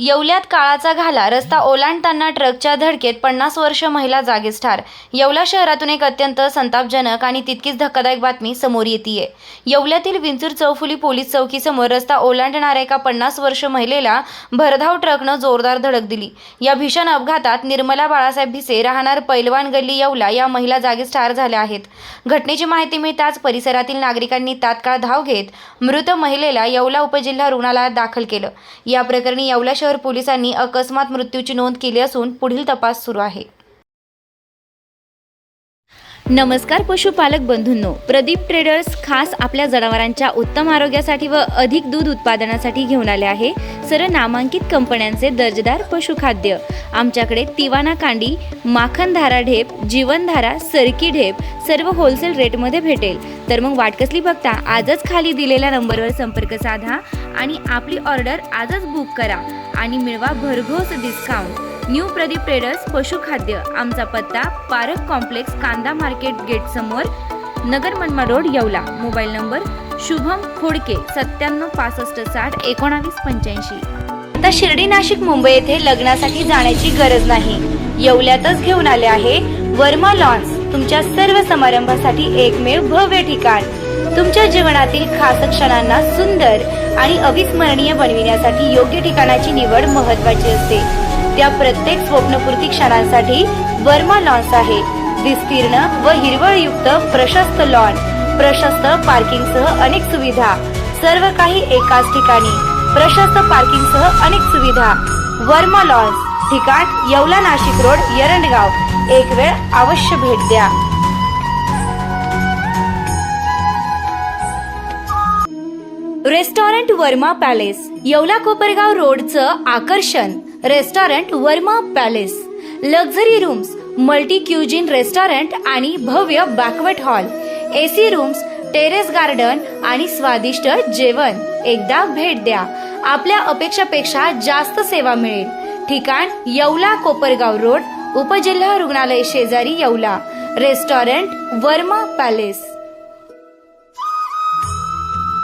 येवल्यात काळाचा घाला, रस्ता ओलांडताना ट्रकच्या धडकेत 50 वर्ष महिला जागीच ठार। येवला शहरातून एक अत्यंत संतापजनक आणि तितकीच धक्कादायक बातमी समोर येतेय। येवल्यातील विंचूर चौफुली पोलीस चौकीसमोर रस्ता ओलांडणाऱ्या एका 50 वर्ष महिलेला भरधाव ट्रकनं जोरदार धडक दिली। या भीषण अपघातात निर्मला बाळासाहेब भिसे राहणार पैलवान गल्ली येवला या महिला जागीच ठार झाल्या आहेत। घटनेची माहिती मिळताच परिसरातील नागरिकांनी तात्काळ धाव घेत मृत महिलेला येवला उपजिल्हा रुग्णालयात दाखल केलं। या प्रकरणी येवला शहर पोलिसांनी अकस्मात मृत्यूची नोंद केली असून पुढील तपास सुरू आहे। नमस्कार पशुपालक बंधूंनो, प्रदीप ट्रेडर्स खास आपल्या जनावरांच्या उत्तम आरोग्यासाठी व अधिक दूध उत्पादनासाठी घेऊन आले आहे सर्व नामांकित कंपन्यांचे दर्जेदार पशुखाद्य। आमच्याकडे तिवाना कांडी, माखनधारा ढेप, जीवनधारा, सरकी ढेप सर्व होलसेल रेटमध्ये भेटेल। तर मग वाट कसली बघता, आजच खाली दिलेल्या नंबरवर संपर्क साधा आणि आपली ऑर्डर आजच बुक करा आणि मिळवा भरघोस डिस्काउंट। न्यू प्रदीप ट्रेडर्स पशुखाद्य, आमचा पत्ता पारक कॉम्प्लेक्स, कांदा मार्केट गेट समोर, Nagar Manmad road, Yeola. Mobile number Shubham Khodke 9765601985। आता शिर्डी, नाशिक, मुंबई येथे लग्नासाठी जाण्याची गरज नाही, येवल्यातच घेऊन आले आहे वर्मा लॉन्स। तुमच्या सर्व समारंभासाठी एकमेव भव्य ठिकाण। तुमच्या जीवनातील खास क्षणांना सुंदर आणि अविस्मरणीय बनविण्यासाठी योग्य ठिकाणाची निवड महत्त्वाची असते। त्या प्रत्येक स्वप्नपूर्ती क्षणांसाठी वर्मा लॉन्स आहे। विस्तीर्ण व हिरवळयुक्त प्रशस्त लॉन, प्रशस्त पार्किंगसह अनेक सुविधा, सर्व काही एकाच ठिकाणी, प्रशस्त पार्किंगसह अनेक सुविधा। वर्मा लॉन्स, ठिकाण येवला नाशिक रोड, एरंडगाव। एक वेळ अवश्य भेट द्या। रेस्टॉरंट वर्मा पॅलेस, येवला कोपरगाव रोडचं आकर्षण। Restaurant Verma palace, luxury rooms, multi cuisine restaurant आणि भव्य banquet hall, AC rooms, terrace garden आणि स्वादिष्ट जेवण। एकदा भेट द्या, आपल्या अपेक्षापेक्षा जास्त सेवा मिळेल। ठिकाण येवला कोपरगाव रोड, उपजिल्हा रुग्णालय शेजारी, येवला। Restaurant Verma palace.